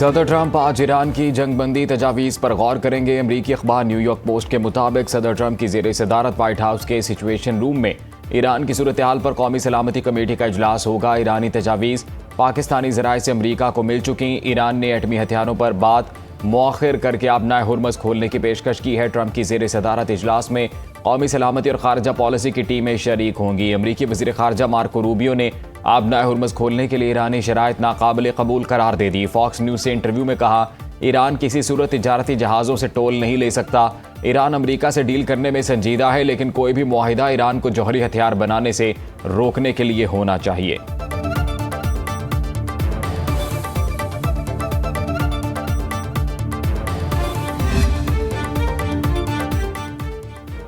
सदर ट्रंप आज ईरान की जंगबंदी तजावीज़ पर गौर करेंगे। अमरीकी अखबार न्यूयॉर्क पोस्ट के मुताबिक सदर ट्रंप की ज़ेर सदारत व्हाइट हाउस के सिचुएशन रूम में ईरान की सूरत हाल पर कौमी सलामती कमेटी का इजलास होगा। ईरानी तजावीज़ पाकिस्तानी ज़राए से अमरीका को मिल चुकी। ईरान ने एटमी हथियारों पर बात मौखिर करके आबनाए हुर्मज़ खोलने की पेशकश की है। ट्रंप की ज़ेर सदारत इजलास में कौमी सलामती और खारजा पॉलिसी की टीमें शरीक होंगी। अमरीकी वज़ीर खारजा मार्को रूबियो ने आबनाए हुर्मज़ खोलने के लिए ईरानी शराइत नाकाबिल कबूल करार दे दी। फॉक्स न्यूज़ से इंटरव्यू में कहा, ईरान किसी सूरत तिजारती जहाज़ों से टोल नहीं ले सकता। ईरान अमरीका से डील करने में संजीदा है, लेकिन कोई भी मुआहिदा ईरान को जौहरी हथियार बनाने से रोकने के लिए होना चाहिए।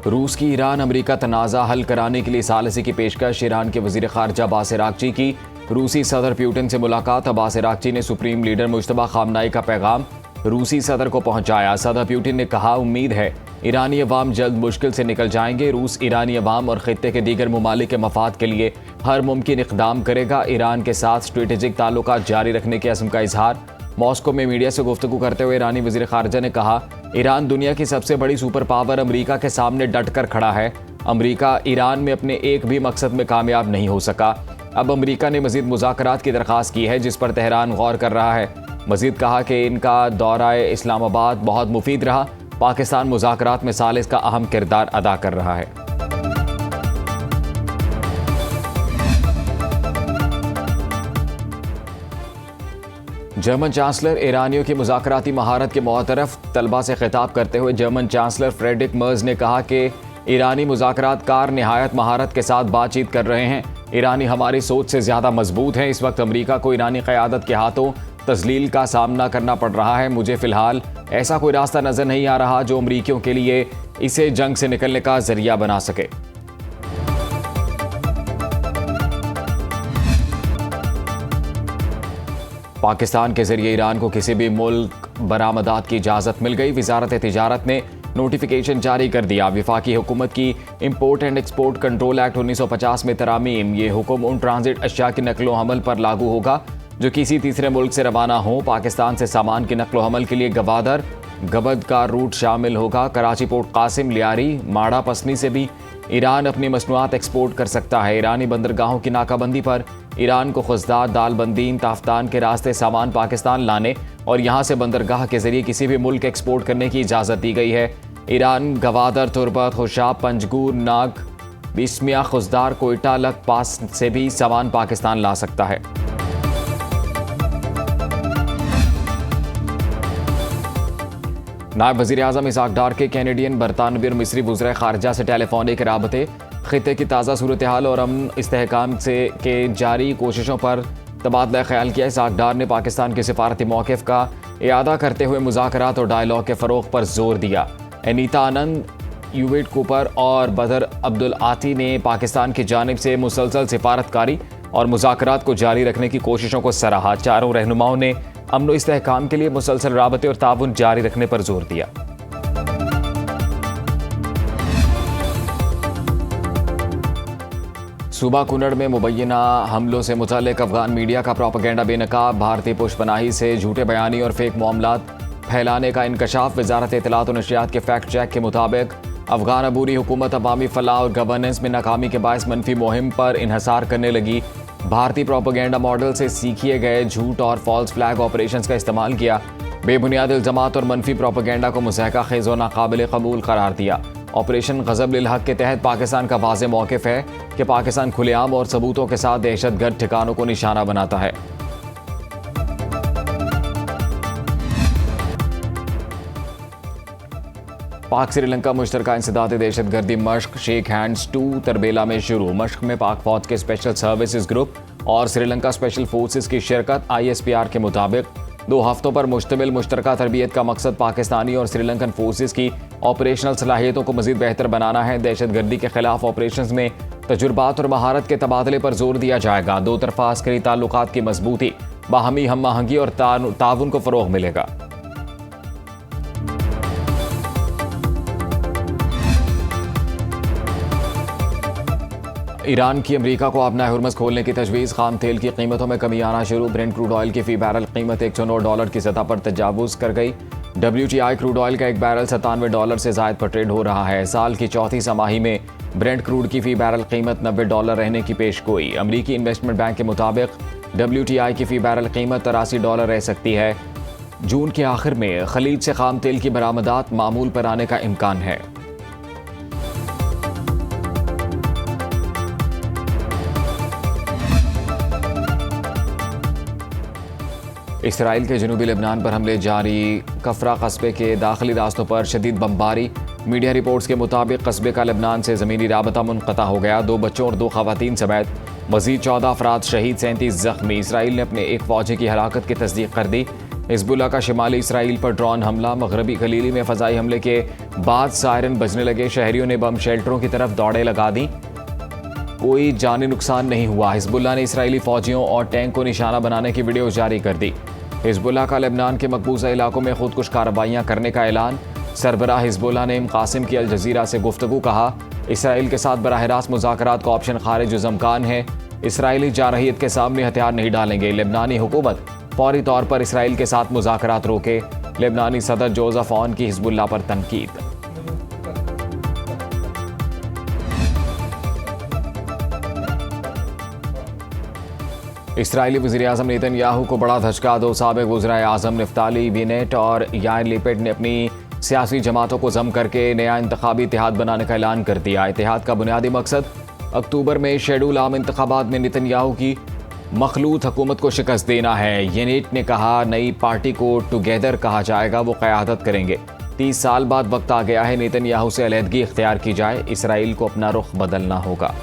रूस की ईरान अमरीका तनाज़ा हल कराने के लिए सालिसी की पेशकश। ईरान के वज़ीर ख़ारजा अब्बास अराग़ची की रूसी सदर पुतिन से मुलाकात। अब्बास अराग़ची ने सुप्रीम लीडर मुज्तबा ख़ामनेई का पैगाम रूसी सदर को पहुंचाया। सदर पुतिन ने कहा, उम्मीद है ईरानी अवाम जल्द मुश्किल से निकल जाएंगे। रूस ईरानी अवाम और ख़ित्ते के दीगर ममालिक के मफाद के लिए हर मुमकिन इक़दाम करेगा। ईरान के साथ स्ट्रेटेजिक ताल्लुकात जारी रखने के अज़्म का इजहार। मॉस्को में मीडिया से गुफ्तगू करते हुए ईरानी वज़ीर ख़ारजा ने कहा, ईरान दुनिया की सबसे बड़ी सुपर पावर अमरीका के सामने डट कर खड़ा है। अमरीका ईरान में अपने एक भी मकसद में कामयाब नहीं हो सका। अब अमरीका ने मज़ीद मुज़ाकरात की दरख्वास्त की है, जिस पर तेहरान गौर कर रहा है। मज़ीद कहा कि इनका दौरा इस्लामाबाद बहुत मुफीद रहा। पाकिस्तान मुज़ाकरात में सालिस का अहम किरदार अदा कर रहा है। जर्मन चांसलर ईरानियों की मुज़ाकराती महारत के मुअतरफ तलबा से खिताब करते हुए जर्मन चांसलर फ्रेडरिक मर्ज ने कहा कि ईरानी मुज़ाकरातकार निहायत महारत के साथ बातचीत कर रहे हैं। ईरानी हमारी सोच से ज़्यादा मजबूत हैं। इस वक्त अमरीका को ईरानी क़यादत के हाथों तज़लील का सामना करना पड़ रहा है। मुझे फ़िलहाल ऐसा कोई रास्ता नज़र नहीं आ रहा जो अमरीकियों के लिए इसे जंग से निकलने का ज़रिया बना सके। पाकिस्तान के जरिए ईरान को किसी भी मुल्क बरामदात की इजाज़त मिल गई। वज़ारत तिजारत ने नोटिफिकेशन जारी कर दिया। वफाकी हुकूमत की import and export control act 1950 में तरमीम। ये हुक्म उन ट्रांजिट अशिया की नकलो हमल पर लागू होगा जो किसी तीसरे मुल्क से रवाना हो। पाकिस्तान से सामान की नकलो हमल के लिए गवादर गबद का रूट शामिल होगा। कराची पोर्ट कासिम, लियारी, माड़ा पसनी से भी ईरान अपनी मसनूआत एक्सपोर्ट कर सकता है। ईरानी बंदरगाहों की नाकाबंदी पर ईरान को खुजदार, दालबंदीन, ताफ्तान के रास्ते सामान पाकिस्तान लाने और यहाँ से बंदरगाह के जरिए किसी भी मुल्क एक्सपोर्ट करने की इजाज़त दी गई है। ईरान गवादर, तुर्बत, खुशाब, पंजगूर, नाग, बिस्मिया, खुजदार, कोयटा, लक पास से भी सामान पाकिस्तान ला सकता है। नायब वज़ीर आज़म इसहाक डार के कैनेडियन, बरतानवी और मिस्री वज़ीर ख़ारजा से टेलीफोनिक राबते ख़ित्ते की ताज़ा सूरत हाल और अमन इस्तेहकाम से के जारी कोशिशों पर तबादला ख्याल किया। इसहाक डार ने पाकिस्तान के सिफारती मौक़िफ़ का इआदा करते हुए मुज़ाकरात और डायलॉग के फ़रोग़ पर जोर दिया। अनीता आनंद, यूवेट कूपर और बदर अब्दुल आती ने पाकिस्तान की जानिब से मुसलसल सिफारतकारी और मुज़ाकरात को जारी रखने की कोशिशों को सराहा। चारों रहनुमाओं ने अमन व इस्तेहकाम के लिए मुसलसल राबते और ताउन जारी रखने पर जोर दिया। सूबा कुनड़ में मुबैना हमलों से मुतल्लिक अफगान मीडिया का प्रोपेगेंडा बेनकाब। भारतीय पुष्पनाही से झूठे बयानी और फेक मामलात फैलाने का इंकशाफ। वजारत इत्तलात और नशरियात के फैक्ट चेक के मुताबिक अफगान अबूरी हुकूमत अवामी फलाह और गवर्नेंस में नाकामी के बायस मनफी मुहिम पर इन्हसार करने लगी। भारतीय प्रोपेगेंडा मॉडल से सीखे गए झूठ और फॉल्स फ्लैग ऑपरेशंस का इस्तेमाल किया। बेबुनियाद इल्ज़ामात और मनफी प्रोपेगेंडा को मुज़हका ख़ेज़ और नाकाबिल क़बूल करार दिया। ऑपरेशन ग़ज़ब लिल हक़ के तहत पाकिस्तान का वाज़ेह मौक़िफ़ है कि पाकिस्तान खुलेआम और सबूतों के साथ दहशतगर्द ठिकानों को निशाना बनाता है। पाक श्रीलंका मुश्तरका इंसदाद दहशतगर्दी मश्क शेक हैंड्स 2 तरबेला में शुरू। मश्क में पाक फौज के स्पेशल सर्विसेज ग्रुप और श्रीलंका स्पेशल फोर्सेज की शिरकत। ISPR के मुताबिक 2 हफ्तों पर मुश्तमिल मुश्तरका तरबियत का मकसद पाकिस्तानी और श्रीलंकन फोर्सेज की ऑपरेशनल सलाहियतों को मज़ीद बेहतर बनाना है। दहशतगर्दी के खिलाफ ऑपरेशंस में तजुर्बात और महारत के तबादले पर जोर दिया जाएगा। 2 तरफ़ा अस्करी ताल्लुकात की मजबूती, बाहमी हम आहंगी और ताउन को फ़रोग़ मिलेगा। ईरान की अमेरिका को अपना हुर्मुज़ खोलने की तजवीज़। खाम तेल की कीमतों में कमी आना शुरू। ब्रेंट क्रूड ऑयल की फ़ी बैरल कीमत $109 की सतह पर तजावुज़ कर गई। WTI क्रूड ऑयल का एक बैरल $97 से ज़ायद पर ट्रेड हो रहा है। साल की चौथी समाही में ब्रेंट क्रूड की फ़ी बैरल कीमत $90 रहने की पेश गोई। अमरीकी इन्वेस्टमेंट बैंक के मुताबिक WTI की फ़ी बैरल कीमत $83 रह सकती है। जून के आखिर में खलीज से खाम तेल की बरामदात मामूल पर आने का इम्कान है। इसराइल के जनूबी लेबनान पर हमले जारी। कफरा कस्बे के दाखिली रास्तों पर शदीद बमबारी। मीडिया रिपोर्ट्स के मुताबिक कस्बे का लेबनान से ज़मीनी राबता मुनक़ता हो गया। 2 बच्चों और 2 ख़वातीन समेत मज़ीद 14 अफराद शहीद, 37 ज़ख्मी। इसराइल ने अपने एक फ़ौजी की हलाकत की तस्दीक कर दी। हिज़्बुल्लाह का शिमाली इसराइल पर ड्रोन हमला। मगरबी गलीली में फ़ज़ाई हमले के बाद सायरन बजने लगे। शहरियों ने बम शेल्टरों की तरफ दौड़े लगा दी। कोई जानी नुकसान नहीं हुआ। हिज़्बुल्लाह ने इसराइली फ़ौजियों और टैंक को निशाना बनाने की वीडियो जारी कर दी। हिज़्बुल्लाह का लेबनान के मकबूजा इलाकों में खुदकुश कार्रवाइयाँ करने का ऐलान। सरबराह हिज़्बुल्लाह ने कासिम की अल जज़ीरा से गुफ्तगू। कहा, इसराइल के साथ बराह रास्त मुज़ाकरात का ऑप्शन खारिज ज़मकान है। इसराइली जारहियत के सामने हथियार नहीं डालेंगे। लेबनानी हुकूमत फौरी तौर पर इसराइल के साथ मुज़ाकरात रोके। लेबनानी सदर जोसेफ ऑन की हिज़्बुल्लाह पर तनकीद। इसराइली वज़ीर-ए-आज़म नेतन्याहू को बड़ा धचका। 2 साबिक़ वज़ीर-ए-आज़म नफ्ताली बेनेट और याइर लैपिड ने अपनी सियासी जमातों को जम करके नया इंतखाबी इत्तेहाद बनाने का ऐलान कर दिया। इत्तेहाद का बुनियादी मकसद अक्टूबर में शेड्यूल आम इंतखाबात में नेतन्याहू की मखलूत हुकूमत को शिकस्त देना है। येनेट ने कहा, नई पार्टी को टुगेदर कहा जाएगा, वो क़यादत करेंगे। 30 साल बाद वक्त आ गया है नेतन्याहू से अलहदगी इख्तियार की जाए। इसराइल को अपना रुख बदलना होगा।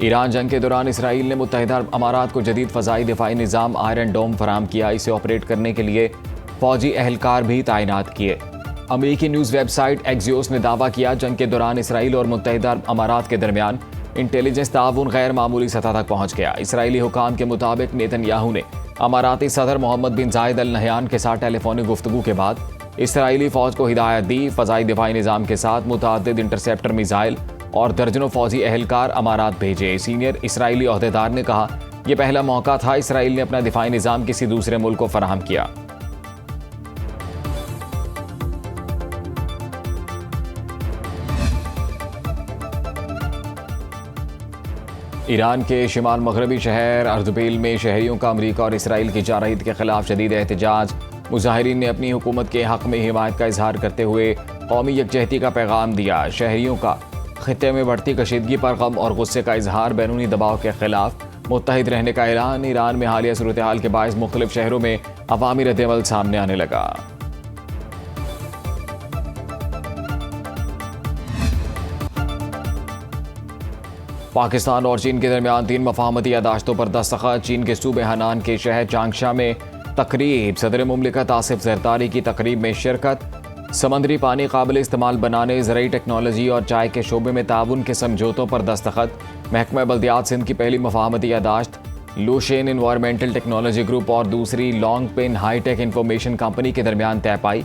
ईरान जंग के दौरान इसराइल ने मुत्तहिदा अमारात को जदीद फ़ज़ाई दिफाई निज़ाम आयरन डोम फराहम किया। इसे ऑपरेट करने के लिए फ़ौजी अहलकार भी तैनात किए। अमेरिकी न्यूज़ वेबसाइट एक्सियोस ने दावा किया, जंग के दौरान इसराइल और मुत्तहिदा अमारात के दरमियान इंटेलिजेंस ताउन गैर मामूली सतह तक पहुँच गया। इसराइली हुकाम के मुताबिक नेतन्याहू ने अमाराती सदर मोहम्मद बिन जायद अल नहयान के साथ टेलीफोनिक गुफ्तगू के बाद इसराइली फ़ौज को हिदायत दी। फ़ज़ाई दिफाई निज़ाम के साथ मुतअद्दिद इंटरसेप्टर मिसाइल और दर्जनों फौजी अहलकार अमारात भेजे। सीनियर इसराइली ओहदेदार ने कहा, यह पहला मौका था इसराइल ने अपना दिफाई निज़ाम किसी दूसरे मुल्क को फराहम किया। ईरान के शिमाल मगरबी शहर अर्दबिल में शहरियों का अमरीका और इसराइल की जारहियत के खिलाफ शदीद एहतजाज। मुजाहिरीन ने अपनी हुकूमत के हक़ में हिमायत का इजहार करते हुए कौमी यकजहती का पैगाम दिया। शहरियों का खित्ते में बढ़ती कशीदगी पर गम और गुस्से का इजहार, बैरूनी दबाव के खिलाफ मुत्तहिद रहने का ऐलान। ईरान में हालिया सूरत हाल के बायस मुख्तलिफ शहरों में अवामी रद्द-ए-अमल सामने आने लगा। पाकिस्तान और चीन के दरमियान 3 मफाहमती यादाश्तों पर दस्तखत। चीन के सूबे हनान के शहर चांगशा में तकरीब। सदर मुमलिकत आसिफ ज़रदारी की तकरीब में शिरकत। समंदरी पानी काबिल इस्तेमाल बनाने, ज़राई टेक्नोलॉजी और चाय के शोबे में ताउन के समझौतों पर दस्तखत। महकमा बल्दियात सिंध की पहली मफाहमती यादाश्त लूशेन इन्वायरमेंटल टेक्नोलॉजी ग्रुप और दूसरी लॉन्ग पेन हाईटेक इंफॉर्मेशन कंपनी के दरमियान तय पाई।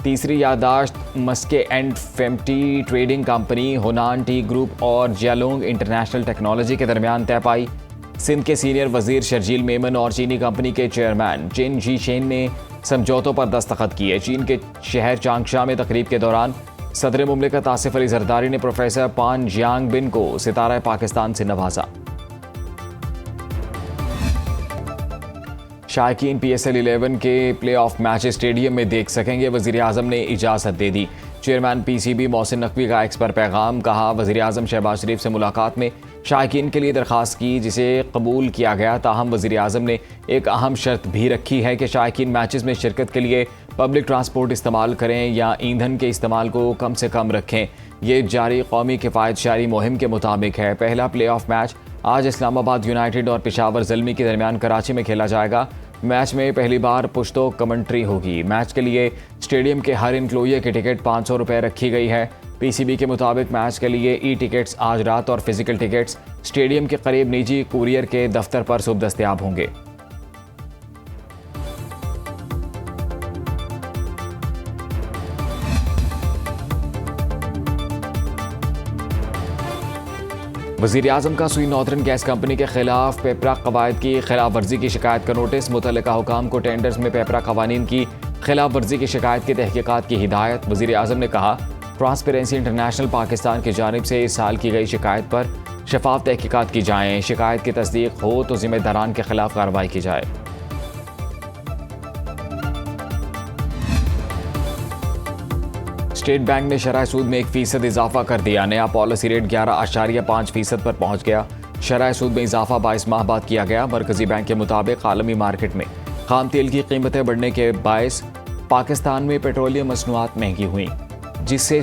तीसरी यादाश्त मस्के एंड फेम्टी Trading Company, Honan Tea Group और जियालोंग इंटरनेशनल टेक्नोलॉजी के दरमियान तय पाई। सिंध के सीनियर वजीर शर्जील मेमन और चीनी कंपनी के चेयरमैन चिन जीशेन ने समझौतों पर दस्तखत किए। चीन के शहर चांगशा में तकरीब के दौरान सदर मुमलिकत आसिफ अली जरदारी ने प्रोफेसर पान जियांगबिन को सितारा पाकिस्तान से नवाजा। शायकीन PSL 11 के प्ले ऑफ मैच स्टेडियम में देख सकेंगे, वज़ीर आज़म ने इजाज़त दे दी। चेयरमैन PCB मोहसिन नकवी का एक्स पर पैगाम। कहा, वज़ीर आज़म शहबाज शरीफ से मुलाकात में शायकीन के लिए दरख्वास्त की, जिसे कबूल किया गया। ताहम वज़ीर आज़म ने एक अहम शर्त भी रखी है कि शायकीन मैचेस में शिरकत के लिए पब्लिक ट्रांसपोर्ट इस्तेमाल करें या ईंधन के इस्तेमाल को कम से कम रखें। ये जारी कौमी किफ़ायत शारी मुहिम के मुताबिक है। पहला प्ले ऑफ मैच आज इस्लामाबाद यूनाइटेड और पेशावर ज़ल्मी के दरमियान कराची में खेला जाएगा। मैच में पहली बार पुश्तो कमेंट्री होगी। मैच के लिए स्टेडियम के हर इनक्लोजर की टिकट 500 रुपये रखी गई है। PCB के मुताबिक मैच के लिए टिकट्स आज रात और फिजिकल टिकट्स स्टेडियम के करीब निजी कुरियर के दफ्तर पर सुबह दस्तयाब होंगे। वज़ीर आज़म का सुई नॉर्दर्न गैस कंपनी के खिलाफ पेपरा कवायद की खिलाफ वर्जी की शिकायत का नोटिस। मुतल्लिका हुकाम को टेंडर्स में पेपरा कवानीन की खिलाफ वर्जी की शिकायत की तहकीकात की हिदायत। वज़ीर आज़म ने कहा, ट्रांसपेरेंसी इंटरनेशनल पाकिस्तान की जानिब से इस साल की गई शिकायत पर शफाफ तहकीकात की जाएँ। शिकायत की तस्दीक हो तो जिम्मेदारान के खिलाफ कार्रवाई की जाए। स्टेट बैंक ने शरह सूद में 1% इजाफा कर दिया। नया पॉलिसी रेट 11.5% पर पहुंच गया। शरह सूद में इजाफा 22 माह बाद किया गया। मरकजी बैंक के मुताबिक आलमी मार्केट में खाम तेल की कीमतें बढ़ने के बायस पाकिस्तान में पेट्रोलियम मसनूआत महंगी हुई, जिससे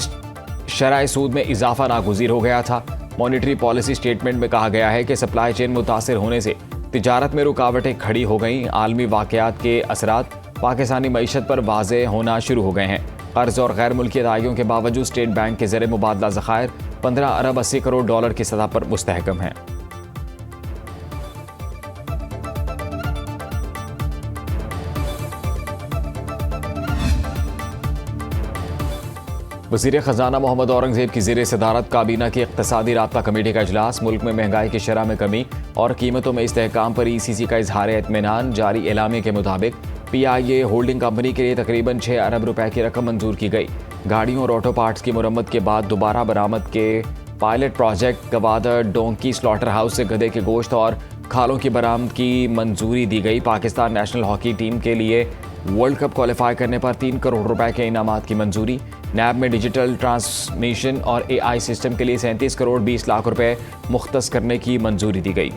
शरह सूद में इजाफा नागुज़ीर हो गया था। मॉनिटरी पॉलिसी स्टेटमेंट में कहा गया है कि सप्लाई चेन मुतासर होने से तिजारत में रुकावटें खड़ी हो गईं। आलमी वाक़यात के असरात पाकिस्तानी मईशत पर वाज़ेह होना शुरू हो गए हैं। कर्ज और गैर मुल्की अदायगियों के बावजूद स्टेट बैंक के ज़रिए मुबादला ज़खायर 15 अरब 80 करोड़ डॉलर की सतह पर मुस्तहकम है। वज़ीर ख़जाना मोहम्मद औरंगज़ेब की ज़ेर सदारत काबीना की इक़्तिसादी राब्ता कमेटी का इजलास। मुल्क में महंगाई की शरह में कमी और कीमतों में इस्तेहकाम पर ECC का इजहार इत्मीनान। जारी एलामे के मुताबिक PIA होल्डिंग कंपनी के लिए तकरीबन 6 अरब रुपए की रकम मंजूर की गई। गाड़ियों और ऑटो पार्ट्स की मुरम्मत के बाद दोबारा बरामद के pilot project Gwadar donkey slaughter house से गधे के गोश्त और खालों की बरामद की मंजूरी दी गई। पाकिस्तान नेशनल हॉकी टीम के लिए वर्ल्ड कप क्वालिफाई करने पर 3 करोड़ रुपए के इनामात की मंजूरी। नैब में डिजिटल ट्रांसमिशन और AI सिस्टम के लिए 37 करोड़ 20 लाख रुपए मुख्तस करने की मंजूरी दी गई।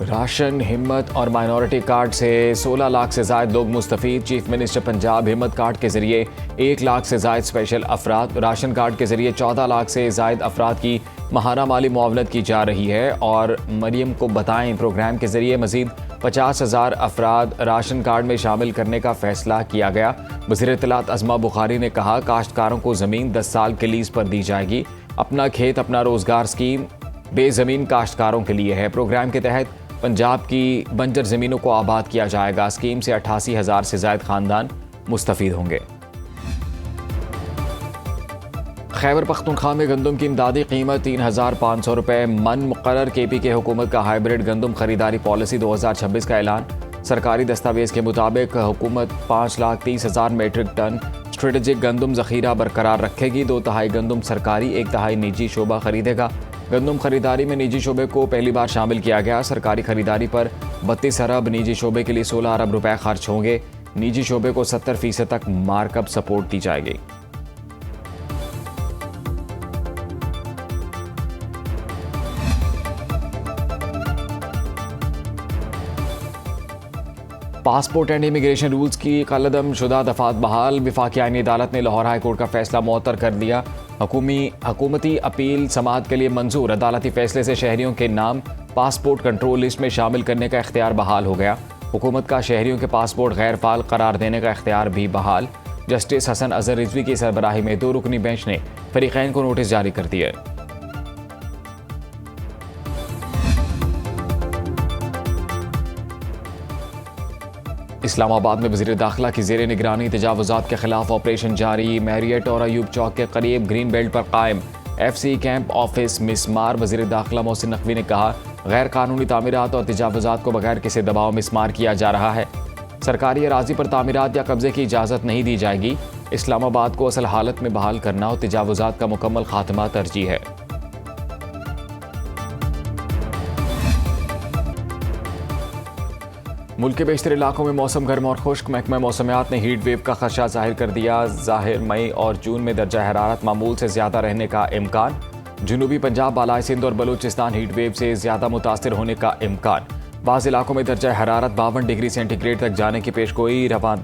राशन, हिम्मत और माइनॉरिटी कार्ड से 16 लाख से ज़ायद लोग मुस्तफ़ीद। चीफ मिनिस्टर पंजाब हिम्मत कार्ड के ज़रिए 1 लाख से ज़ायद स्पेशल अफराद, राशन कार्ड के ज़रिए 14 लाख से ज़ायद अफराद की माहाना माली मुआवनत की जा रही है। और मरियम को बताएं प्रोग्राम के ज़रिए मज़ीद 50,000 अफराद राशन कार्ड में शामिल करने का फ़ैसला किया गया। वज़ीर इत्तलात अज़मा बुखारी ने कहा, काश्तकारों को ज़मीन 10 साल के लीज़ पर दी जाएगी। अपना खेत अपना रोज़गार स्कीम बेज़मीन काश्तकारों के लिए है। प्रोग्राम के तहत पंजाब की बंजर ज़मीनों को आबाद किया जाएगा। स्कीम से 88,000 से ज़ायद ख़ानदान मुस्तफ़ीद होंगे। खैबर पख्तूनख्वा में गंदम की इमदादी कीमत 3,500 रुपये मन मुकर्रर। KPK हुकूमत का हाइब्रिड गंदम खरीदारी पॉलिसी 2026 का ऐलान। सरकारी दस्तावेज़ के मुताबिक हुकूमत 5,30,000 मेट्रिक टन स्ट्रेटेजिक गंदम ज़ख़ीरा बरकरार रखेगी। 2/3 गंदम सरकारी, 1/3 निजी शोबा खरीदेगा। गंदम खरीदारी में निजी शोबे को पहली बार शामिल किया गया। सरकारी खरीदारी पर 32 अरब, निजी शोबे के लिए 16 अरब रुपए खर्च होंगे। निजी शोबे को 70% तक मार्कअप सपोर्ट दी जाएगी। पासपोर्ट एंड इमिग्रेशन रूल्स की कलअदम शुदा दफात बहाल। वफाकी आईनी अदालत ने लाहौर हाई कोर्ट का फैसला मुअत्तर कर दिया। हुकूमती अपील समाअत के लिए मंजूर। अदालती फैसले से शहरियों के नाम पासपोर्ट कंट्रोल लिस्ट में शामिल करने का इख्तियार बहाल हो गया। हुकूमत का शहरियों के पासपोर्ट गैर फाल करार देने का इख्तियार भी बहाल। जस्टिस हसन अजहर रिजवी की सरबराही में 2 रुकनी बेंच ने फरीकैन को नोटिस जारी कर दिया। इस्लामाबाद में वज़ीर दाखिला की ज़ेर निगरानी तजावुज़ात के खिलाफ ऑपरेशन जारी। मैरियट और अयूब चौक के करीब ग्रीन बेल्ट पर कायम FC कैंप ऑफिस मिसमार। वज़ीर दाखिला मोहसिन नकवी ने कहा, गैर कानूनी तामीरात और तजावुज़ात को बगैर किसी दबाव मिसमार किया जा रहा है। सरकारी अराज़ी पर तामीरात या कब्जे की इजाज़त नहीं दी जाएगी। इस्लामाबाद को असल हालत में बहाल करना और तजावुज़ात का मुकम्मल खात्मा तरजीह है। मुल्क के बेशतर इलाकों में मौसम गर्म और खुश्क। महकमा मौसमियात ने हीट वेव का खदशा जाहिर कर दिया। ज़ाहिर मई और जून में दर्जा हरारत मामूल से ज़्यादा रहने का इम्कान। जनूबी पंजाब, बालाई सिंध और बलूचिस्तान हीट वेव से ज़्यादा मुतासर होने का इम्कान। बाज़ इलाकों में दर्जा हरारत 52 डिग्री सेंटीग्रेड तक जाने की पेशगोई। रवां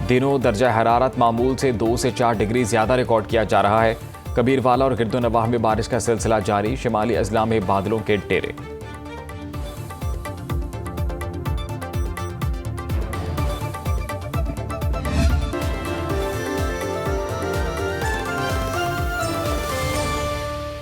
दिनों दर्जा हरारत मामूल से 2 से 4 डिग्री ज़्यादा रिकॉर्ड किया जा रहा है। कबीरवाला और गिरदो नवाह में बारिश का सिलसिला जारी। शिमाली अजला में बादलों के डेरे।